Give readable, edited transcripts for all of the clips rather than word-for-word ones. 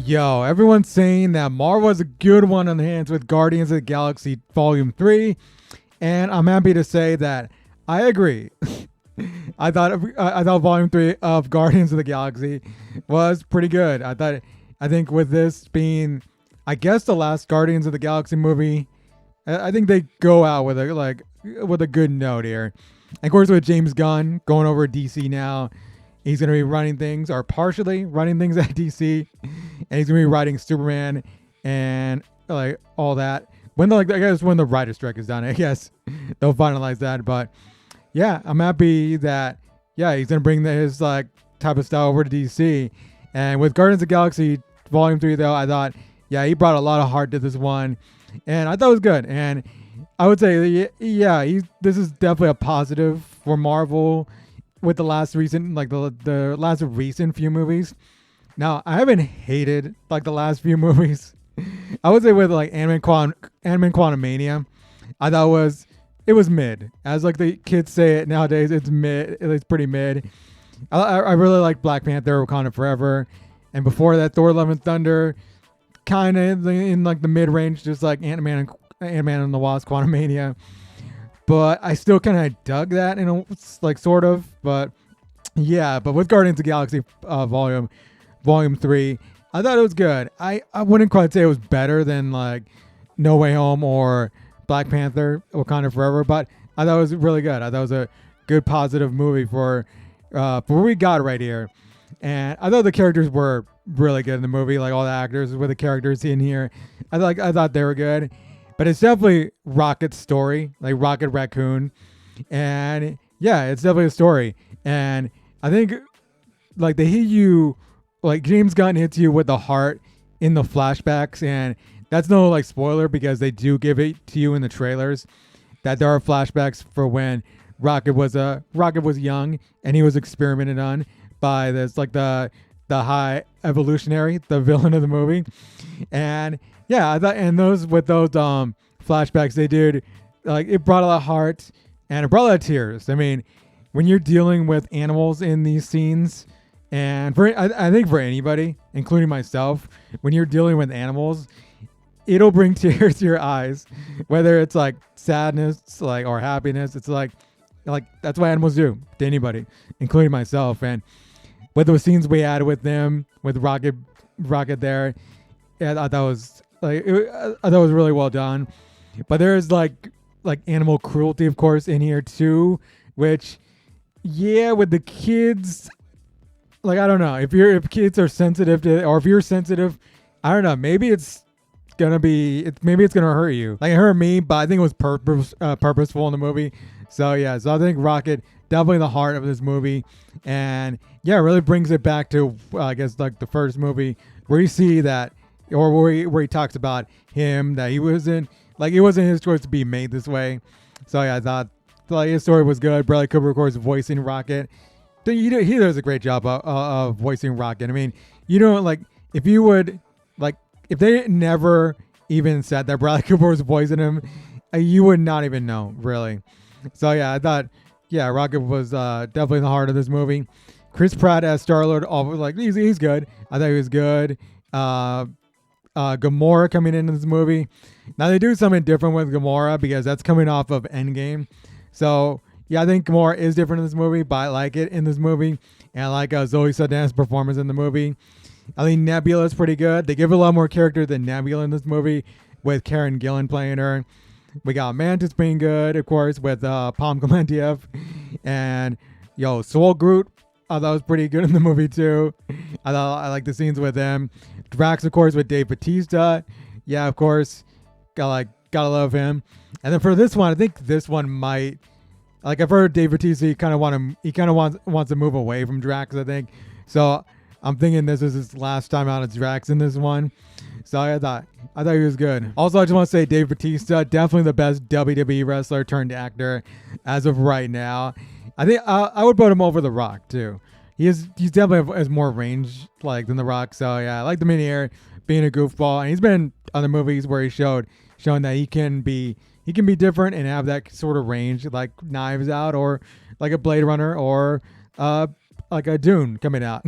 Yo, everyone's saying that Marvel has a good one on the hands with Guardians of the Galaxy Volume 3, and I'm happy to say that I agree. I thought Volume 3 of Guardians of the Galaxy was pretty good. I think with this being, I guess, the last Guardians of the Galaxy movie, I think they go out with a good note here. And of course, with James Gunn going over to DC now, he's going to be running things, or partially running things at DC, and he's going to be writing Superman and like all that. I guess when the writer's strike is done, I guess they'll finalize that. But yeah, I'm happy that he's going to bring his like type of style over to DC. And with Guardians of the Galaxy Volume 3, though, I thought he brought a lot of heart to this one, and I thought it was good. And I would say this is definitely a positive for Marvel with the last recent, like the last recent few movies. Now, I haven't hated like the last few movies. I would say with like Ant-Man Quantumania, I thought it was mid. As like the kids say it nowadays, it's mid. It's pretty mid. I really like Black Panther: Wakanda Forever, and before that, Thor: Love and Thunder, kind of in like the mid range, just like Ant-Man and the Wasp: Quantumania. But I still kind of dug that like sort of. But yeah, but with Guardians of the Galaxy Volume 3, I thought it was good. I wouldn't quite say it was better than like No Way Home or Black Panther: Wakanda Forever, but I thought it was really good. I thought it was a good positive movie for what we got right here. And I thought the characters were really good in the movie, like all the actors with the characters in here. I thought they were good. But it's definitely Rocket's story, like Rocket Raccoon. And yeah, it's definitely a story. And I think like they hit you, like James Gunn hits you with the heart in the flashbacks. And that's no like spoiler because they do give it to you in the trailers that there are flashbacks for when Rocket was young and he was experimented on by this like the High Evolutionary, the villain of the movie. And yeah, I thought, and those flashbacks they did, like it brought a lot of heart and it brought a lot of tears. I mean, when you're dealing with animals in these scenes, and I think for anybody, including myself, when you're dealing with animals, it'll bring tears to your eyes, whether it's like sadness, like or happiness. It's like that's what animals do to anybody, including myself. And with those scenes we had with them, with Rocket there, yeah, I thought that was like I thought it was really well done. But there's like animal cruelty, of course, in here too, which with the kids, like I don't know if kids are sensitive to, or if you're sensitive, I don't know. Maybe it's gonna hurt you. Like it hurt me, but I think it was purposeful in the movie. So yeah, so I think Rocket definitely the heart of this movie, and yeah, it really brings it back to I guess like the first movie where you see that, or where he talks about him that it wasn't his choice to be made this way. So yeah, I thought like his story was good. Bradley Cooper, of course, voicing Rocket. He does a great job of voicing Rocket. I mean, you know, like if they never even said that Bradley Cooper was voicing him, you would not even know, really. So yeah, I thought Rocket was definitely the heart of this movie. Chris Pratt as Star-Lord, like he's good. I thought he was good. Gamora coming into this movie. Now they do something different with Gamora because that's coming off of Endgame. So yeah, I think Gamora is different in this movie, but I like it in this movie. And I like Zoe Saldana's performance in the movie. I think Nebula is pretty good. They give a lot more character than Nebula in this movie, with Karen Gillan playing her. We got Mantis being good, of course, with Palm Clementiev. And Soul Groot, I thought was pretty good in the movie too. I like the scenes with him. Drax, of course, with Dave Bautista. Yeah, of course, gotta love him. And then for this one, I think this one might, like I've heard Dave Bautista, he kind of wants to move away from Drax, I think. So I'm thinking this is his last time out of Drax in this one. So I thought he was good. Also, I just want to say Dave Bautista, definitely the best WWE wrestler turned actor as of right now. I think I would put him over The Rock too. He's definitely has more range like than The Rock. So yeah, I like the mini here being a goofball, and he's been in other movies where he's shown that he can be different and have that sort of range, like Knives Out or like a Blade Runner or like a Dune coming out.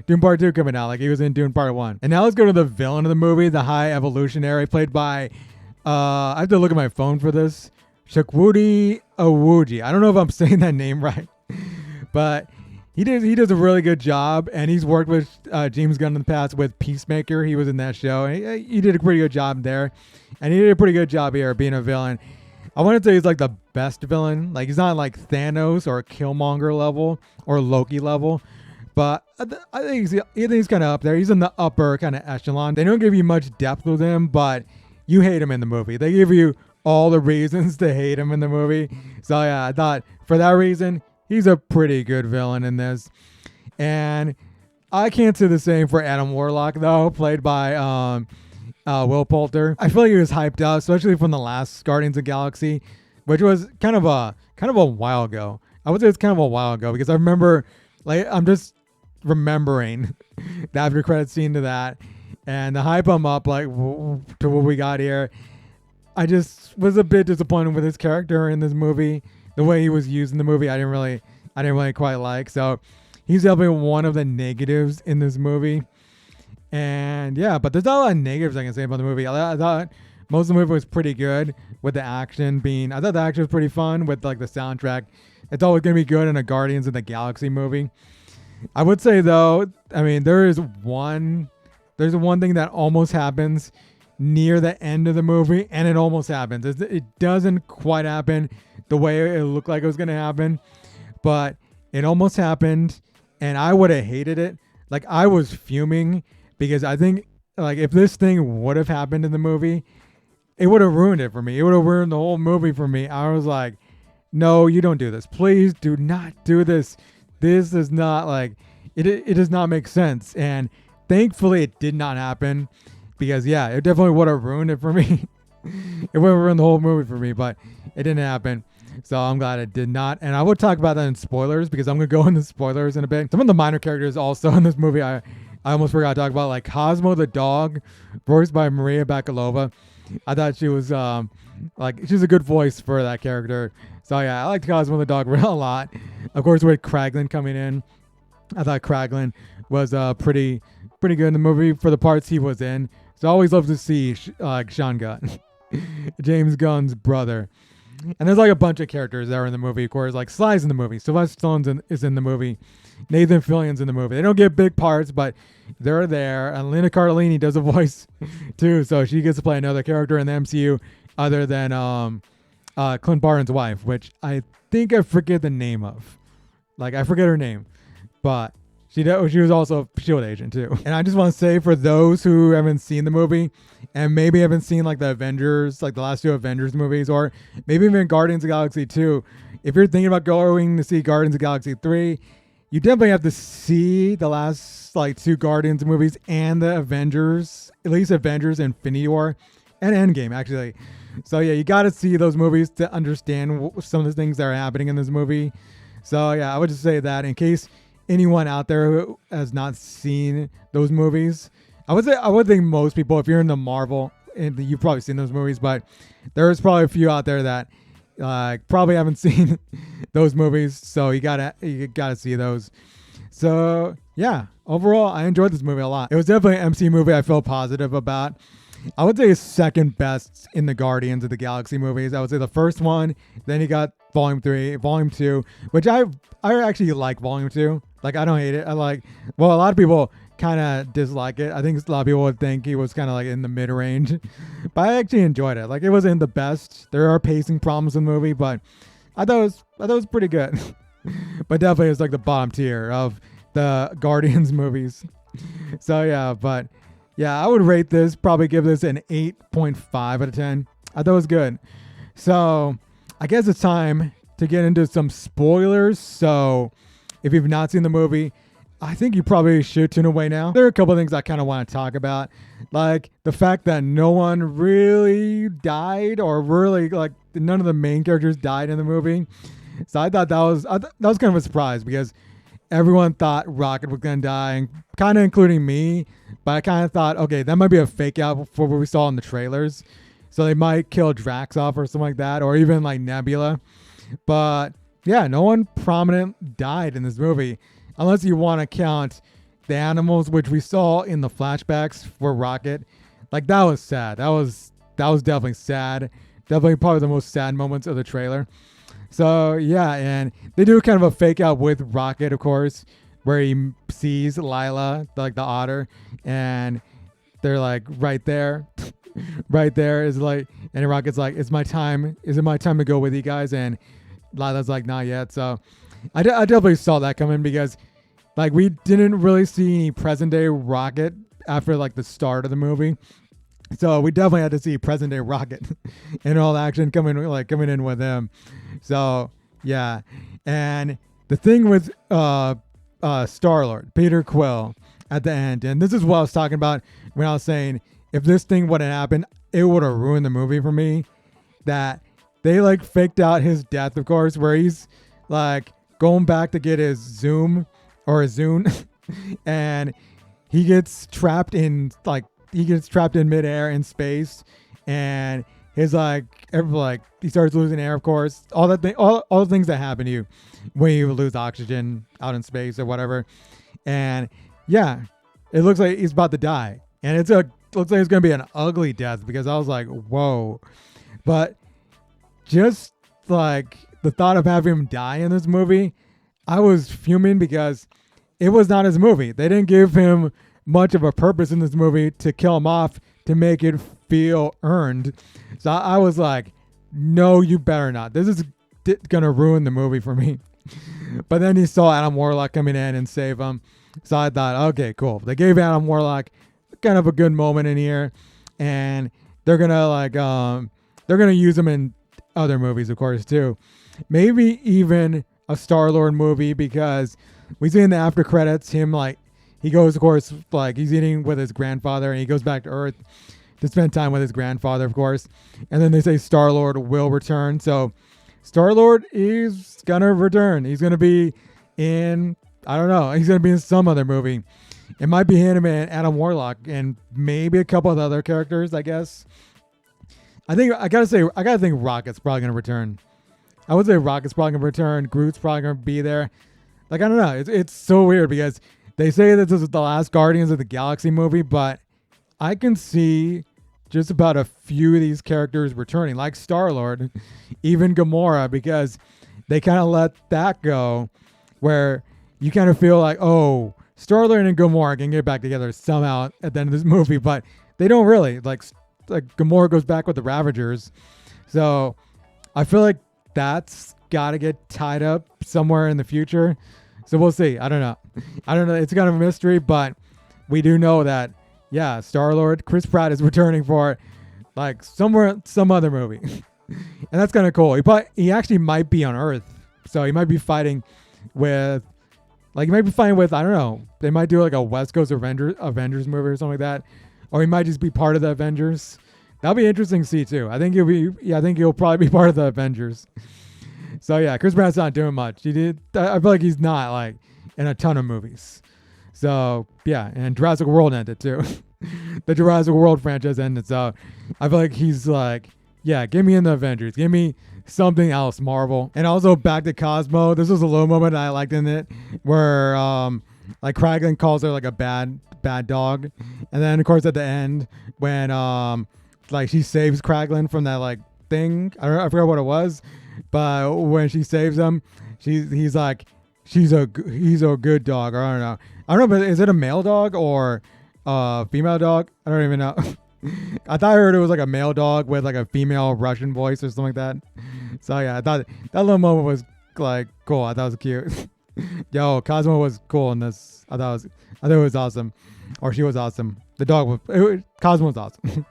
Dune Part 2 coming out, like he was in Dune Part 1. And now let's go to the villain of the movie, the High Evolutionary, played by, I have to look at my phone for this, Shakwudi Awuji. I don't know if I'm saying that name right, but he does a really good job, and he's worked with James Gunn in the past with Peacemaker. He was in that show, and he did a pretty good job there, and he did a pretty good job here being a villain. I wouldn't say he's like the best villain. Like he's not like Thanos or Killmonger level or Loki level, but I think he's kind of up there. He's in the upper kind of echelon. They don't give you much depth with him, but you hate him in the movie. They give you all the reasons to hate him in the movie. So yeah, I thought for that reason, he's a pretty good villain in this. And I can't say the same for Adam Warlock though, played by Will Poulter. I feel like he was hyped up, especially from the last Guardians of the Galaxy, which was kind of a while ago. I would say it's kind of a while ago because I remember, like, I'm just remembering the after credit scene to that, and the hype I'm up like to what we got here. I just was a bit disappointed with his character in this movie, the way he was used in the movie. I didn't really quite like. So he's definitely one of the negatives in this movie. And yeah, but there's not a lot of negatives I can say about the movie. I thought most of the movie was pretty good with the action being, I thought the action was pretty fun with like the soundtrack. It's always going to be good in a Guardians of the Galaxy movie. I would say though, I mean, there's one thing that almost happens near the end of the movie, and it almost happens. It doesn't quite happen the way it looked like it was going to happen, but it almost happened, and I would have hated it. Like, I was fuming because I think, like, if this thing would have happened in the movie, it would have ruined it for me. It would have ruined the whole movie for me. I was like, no, you don't do this. Please do not do this. This is not, like, it does not make sense. And thankfully it did not happen, because yeah, it definitely would have ruined it for me. It would have ruined the whole movie for me, but it didn't happen. So I'm glad it did not. And I would talk about that in spoilers, because I'm going to go into spoilers in a bit. Some of the minor characters also in this movie, I almost forgot to talk about, like Cosmo the dog, voiced by Maria Bakalova. I thought she was, she's a good voice for that character. So yeah, I liked Cosmo the dog a lot. Of course, with Kraglin coming in, I thought Kraglin was pretty good in the movie for the parts he was in. So I always love to see Sean Gunn, James Gunn's brother. And there's like a bunch of characters that are in the movie. Of course, like Sly's in the movie. Sylvester Stallone is in the movie. Nathan Fillion's in the movie. They don't get big parts, but they're there. And Lena Cardellini does a voice too, so she gets to play another character in the MCU other than Clint Barton's wife, which I think I forget the name of. Like, I forget her name, but she was also a S.H.I.E.L.D. agent too. And I just want to say, for those who haven't seen the movie and maybe haven't seen like the Avengers, like the last two Avengers movies, or maybe even Guardians of the Galaxy 2, if you're thinking about going to see Guardians of the Galaxy 3, you definitely have to see the last like two Guardians movies and the Avengers, at least Avengers Infinity War and Endgame actually. So yeah, you got to see those movies to understand some of the things that are happening in this movie. So yeah, I would just say that in case anyone out there who has not seen those movies, I would think most people, if you're in the Marvel, and you've probably seen those movies, but there's probably a few out there that probably haven't seen those movies. So you gotta see those. So yeah, overall, I enjoyed this movie a lot. It was definitely an MCU movie I feel positive about. I would say it's second best in the Guardians of the Galaxy movies. I would say the first one, then you got Volume 3, Volume 2, which I actually like Volume 2. Like, I don't hate it. A lot of people kind of dislike it. I think a lot of people would think he was kind of like in the mid-range, but I actually enjoyed it. Like, it wasn't the best. There are pacing problems in the movie, but I thought it was pretty good. But definitely it's like the bottom tier of the Guardians movies. So yeah, but yeah, I would rate this, probably give this an 8.5 out of 10. I thought it was good. So I guess it's time to get into some spoilers. So if you've not seen the movie, I think you probably should tune away now. There are a couple of things I kind of want to talk about, like the fact that no one really died, or really like none of the main characters died in the movie. So I thought that was kind of a surprise, because everyone thought Rocket was going to die, and kind of including me. But I kind of thought, okay, that might be a fake out for what we saw in the trailers. So they might kill Drax off or something like that, or even like Nebula. But yeah, no one prominent died in this movie, unless you want to count the animals which we saw in the flashbacks for Rocket, like that was sad. That was definitely sad. Definitely probably the most sad moments of the trailer. So yeah, and they do kind of a fake out with Rocket, of course, where he sees Lila, like the otter, and they're like right there. Right there is like, and Rocket's like, it's my time. Is it my time to go with you guys? And Lila's like, not yet. So I definitely saw that coming because like we didn't really see any present day Rocket after like the start of the movie. So we definitely had to see present day Rocket in all action coming in with him. So yeah. And the thing with Star-Lord, Peter Quill at the end, and this is what I was talking about when I was saying if this thing wouldn't happen, it would have ruined the movie for me. That they like faked out his death, of course, where he's like going back to get his Zoom or his Zune and he gets trapped in midair in space, and his he starts losing air, of course. All the things that happen to you when you lose oxygen out in space or whatever. And yeah, it looks like he's about to die, and looks like it's gonna be an ugly death because I was like, whoa. But just like the thought of having him die in this movie, I was fuming because it was not his movie. They didn't give him much of a purpose in this movie to kill him off to make it feel earned. So I was like, no, you better not. This is gonna ruin the movie for me. But then he saw Adam Warlock coming in and save him. So I thought, okay, cool. They gave Adam Warlock kind of a good moment in here, and they're gonna use him in other movies, of course, too. Maybe even a Star-Lord movie, because we see in the after credits him he goes, of course, he's eating with his grandfather, and he goes back to Earth to spend time with his grandfather, of course. And then they say Star-Lord will return. So Star-Lord is gonna return. He's gonna be in, I don't know, he's gonna be in some other movie. It might be him and Adam Warlock and maybe a couple of other characters, I guess. I gotta think Rocket's probably gonna return. I would say Rocket's probably gonna return. Groot's probably gonna be there. I don't know. It's so weird because they say that this is the last Guardians of the Galaxy movie, but I can see just about a few of these characters returning, like Star-Lord, even Gamora, because they kind of let that go where you kind of feel like, oh, Star-Lord and Gamora can get back together somehow at the end of this movie, but they don't really. Like Gamora goes back with the Ravagers. So I feel like that's got to get tied up somewhere in the future. So we'll see. I don't know. It's kind of a mystery, but we do know that, yeah, Star-Lord, Chris Pratt is returning for some other movie. And that's kind of cool. He actually might be on Earth. So he might be fighting with, I don't know. They might do a West Coast Avengers movie or something like that. Or he might just be part of the Avengers. That'll be interesting to see too. I think he'll probably be part of the Avengers. So yeah, Chris Pratt's not doing much. I feel like he's not in a ton of movies. So yeah, and Jurassic World ended too. The Jurassic World franchise ended. So I feel like he's yeah, give me in the Avengers. Give me something else, Marvel. And also back to Cosmo. This was a little moment I liked in it where Kraglin calls her a bad dog. And then of course at the end when she saves Kraglin from that thing. I forgot what it was. But when she saves him, he's like, he's a good dog. Or I don't know, but is it a male dog or a female dog? I don't even know. I thought I heard it was a male dog with a female Russian voice or something like that. So yeah, I thought that little moment was cool. I thought it was cute. Yo, Cosmo was cool in this. I thought it was awesome, or she was awesome. The dog Cosmo was awesome.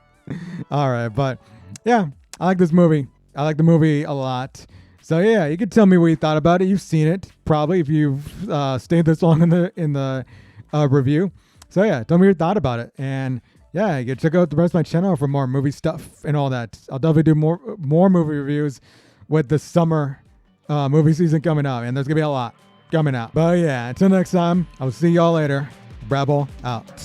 All right, but yeah, I like this movie. I like the movie a lot. So yeah, you can tell me what you thought about it. You've seen it probably if you've stayed this long in the review. So yeah, tell me your thought about it. And yeah, you can check out the rest of my channel for more movie stuff and all that. I'll definitely do more movie reviews with the summer movie season coming up, and there's gonna be a lot coming out. But yeah, until next time, I'll see y'all later. Brabble out.